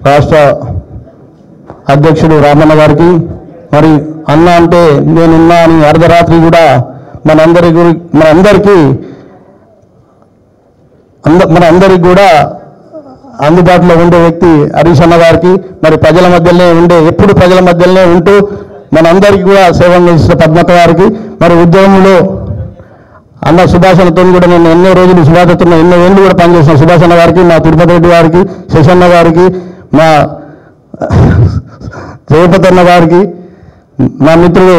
రాష్ట్ర అధ్యక్షుడు రామన్న గారికి మరి అన్న అంటే నేనున్నా అని అర్ధరాత్రి కూడా మనందరికీ కూడా అందుబాటులో ఉండే వ్యక్తి హరీష్ అన్న గారికి మరి ప్రజల మధ్యలోనే ఉండే ఎప్పుడు ప్రజల మధ్యలోనే ఉంటూ మనందరికీ కూడా సేవలు చేసిన పద్మక్క గారికి మరి ఉద్యమంలో అన్న సుభాష్ అన్నతో కూడా నేను ఎన్నో రోజులు సుభాష్తో ఎన్నో ఏళ్ళు కూడా పనిచేసిన సుభాష్ అన్న గారికి మా తిరుపతి రెడ్డి గారికి శశన్న గారికి మా జయపతి అన్న గారికి మా మిత్రులు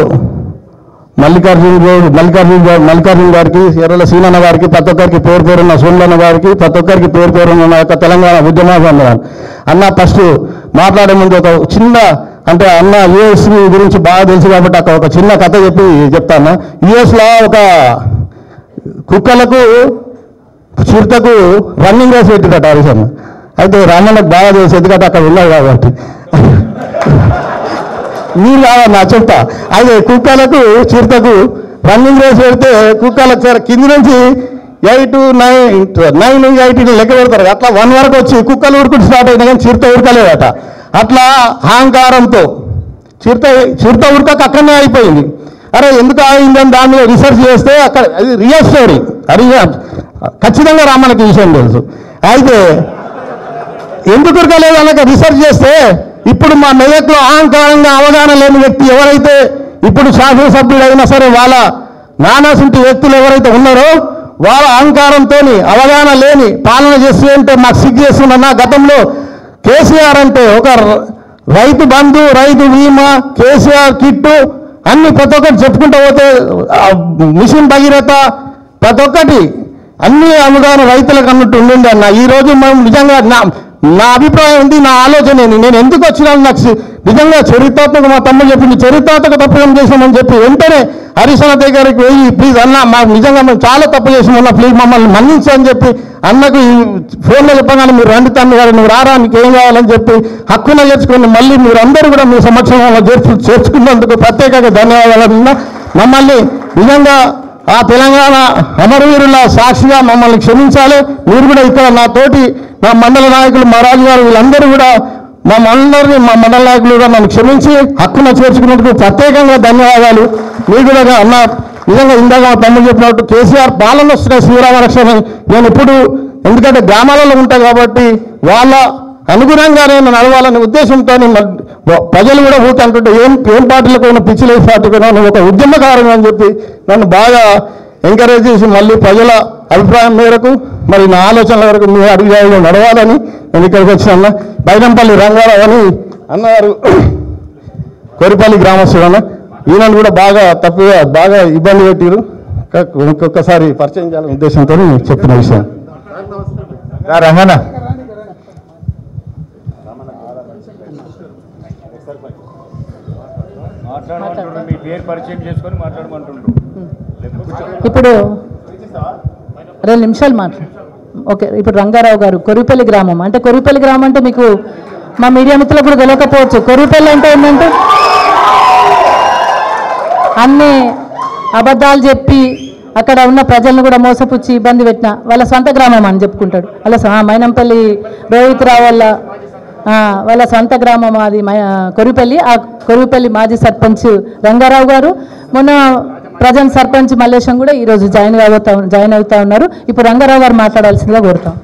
మల్లికార్జున గారికి ఎర్రల సీనన్న గారికి ప్రతి ఒక్కరికి పేరు పేరున్న సోమలన్న గారికి ప్రతి ఒక్కరికి పేరు పేరున్న యొక్క తెలంగాణ ఉద్యమాలు అన్న ఫస్ట్ మాట్లాడే ముందు ఒక చిన్న అంటే అన్న యుఎస్ గురించి బాగా తెలుసు కాబట్టి అక్కడ ఒక చిన్న కథ చెప్తాను. యుఎస్లో ఒక కుక్కలకు చిరుతకు రన్నింగ్ రేస్ పెట్టిరట హరీష్ అన్న. అయితే రామన్నకు బాగా తెలుసు ఎందుకంటే అక్కడ ఉన్నారు కాబట్టి మీరు కాదన్నా చెప్తా. అయితే కుక్కలకు చిరుతకు రన్నింగ్ రేస్ పెడితే కుక్కలకు కింది నుంచి 8, 9, 8 లెక్క పెడతారు. అట్లా 1 వరకు వచ్చి కుక్కలు ఉరుకుడు స్టార్ట్ అయినా కానీ చిరుత ఉరకలేదట. అట్లా అహంకారంతో చిరుత ఉరకక అక్కడనే అయిపోయింది. అరే ఎందుకు ఆగిందని దాని మీద రీసెర్చ్ చేస్తే అక్కడ అది రియల్ స్టోరీ. అది ఖచ్చితంగా రామన్నకి విషయం తెలుసు. అయితే ఎందుకు ఉరకలేదు అన్నక రీసెర్చ్ చేస్తే ఇప్పుడు మా మెదక్లో అహంకారంగా అవగాహన లేని వ్యక్తి ఎవరైతే ఇప్పుడు శాసనసభ్యుడు అయినా సరే వాళ్ళ నానాసింటి వ్యక్తులు ఎవరైతే ఉన్నారో వాళ్ళ అహంకారంతో అవగాహన లేని పాలన చేస్తూ ఉంటే మాకు సిగ్గు చేస్తున్నా. గతంలో కేసీఆర్ అంటే ఒక రైతు బంధు, రైతు బీమా, కేసీఆర్ కిట్టు అన్ని ప్రతి ఒక్కటి చెప్పుకుంటూ పోతే మిషన్ భగీరథ ప్రతి ఒక్కటి అన్ని అవగాహన రైతులకు అన్నట్టు ఉండింది అన్న. ఈరోజు మనం నిజంగా నా అభిప్రాయం ఉంది, నా ఆలోచన నేను ఎందుకు వచ్చినా నాకు నిజంగా చరిత్రాత్మక మా తమ్ముడు చెప్పింది చరిత్రాత్మక తప్పు ఏం చేసామని చెప్పి వెంటనే హరీష్ అన్న దగ్గరికి పోయి ప్లీజ్ అన్న మాకు నిజంగా మేము చాలా తప్పు చేసామన్నా ప్లీజ్ మమ్మల్ని మన్నించని చెప్పి అన్నకు ఈ ఫోన్లో చెప్పగానే మీరు రండి తమ్మి గారు నువ్వు రారా నీకు ఏం కావాలని చెప్పి హక్కున చేర్చుకుని మళ్ళీ మీరు అందరూ కూడా మీ సమక్షంలో చేర్చుకున్నందుకు ప్రత్యేకంగా ధన్యవాదాలు. మమ్మల్ని నిజంగా ఆ తెలంగాణ అమరవీరుల సాక్షిగా మమ్మల్ని క్షమించాలి. మీరు కూడా ఇక్కడ మా మండల నాయకులు మా రాజు గారు వీళ్ళందరూ కూడా మా మండల నాయకులు కూడా నన్ను క్షమించి హక్కున చేర్చుకున్నందుకు ప్రత్యేకంగా ధన్యవాదాలు. మీరు కూడా అన్న నిజంగా ఇందాక తమ్ముడు చెప్పినట్టు కేసీఆర్ పాలన వస్తున్న శ్రీరామరక్షణ నేను ఇప్పుడు ఎందుకంటే గ్రామాలలో ఉంటాను కాబట్టి వాళ్ళ అనుగుణంగా నేను నడవాలనే ఉద్దేశంతో ప్రజలు కూడా ఊట అంటుంటే ఏం పార్టీలకు అయినా పిచ్చిలే పార్టీకి నువ్వు ఒక ఉద్యమకారం అని చెప్పి నన్ను బాగా ఎంకరేజ్ చేసి మళ్ళీ ప్రజల అభిప్రాయం మేరకు మరి నా ఆలోచనల వరకు మీ అడుగుజాడలో నడవాలని నేను ఇక్కడికి వచ్చిన బైనంపల్లి రంగారావు అని అన్నగారు కోరిపల్లి గ్రామస్తుడు అన్న. ఈయనను కూడా బాగా ఇబ్బంది పెట్టారు. ఇంకొకసారి పరిచయం చేయాలనే ఉద్దేశంతో చెప్పిన విషయం. రంగన్న ఇప్పుడు 2 నిమిషాలు మాట్లాడు. ఓకే, ఇప్పుడు రంగారావు గారు కొరిపల్లి గ్రామం అంటే కొరిపల్లి గ్రామం అంటే మీకు మా మీడియా మిత్రులకు కూడా తెలియకపోవచ్చు. కొరిపల్లి అంటే ఏంటంటే అన్ని అబద్ధాలు చెప్పి అక్కడ ఉన్న ప్రజలను కూడా మోసపుచ్చి ఇబ్బంది పెట్టిన వాళ్ళ సొంత గ్రామం అని చెప్పుకుంటాడు. అలా మైనంపల్లి రోహిత్ రావు వాళ్ళ సొంత గ్రామం అది కొరిపల్లి. ఆ కొరిపల్లి మాజీ సర్పంచ్ రంగారావు గారు మొన్న ప్రజెంట్ సర్పంచ్ మల్లేశం కూడా ఈరోజు జాయిన్ అవుతా ఉన్నారు. ఇప్పుడు రంగారావు గారు మాట్లాడాల్సిందిగా కోరుతాం.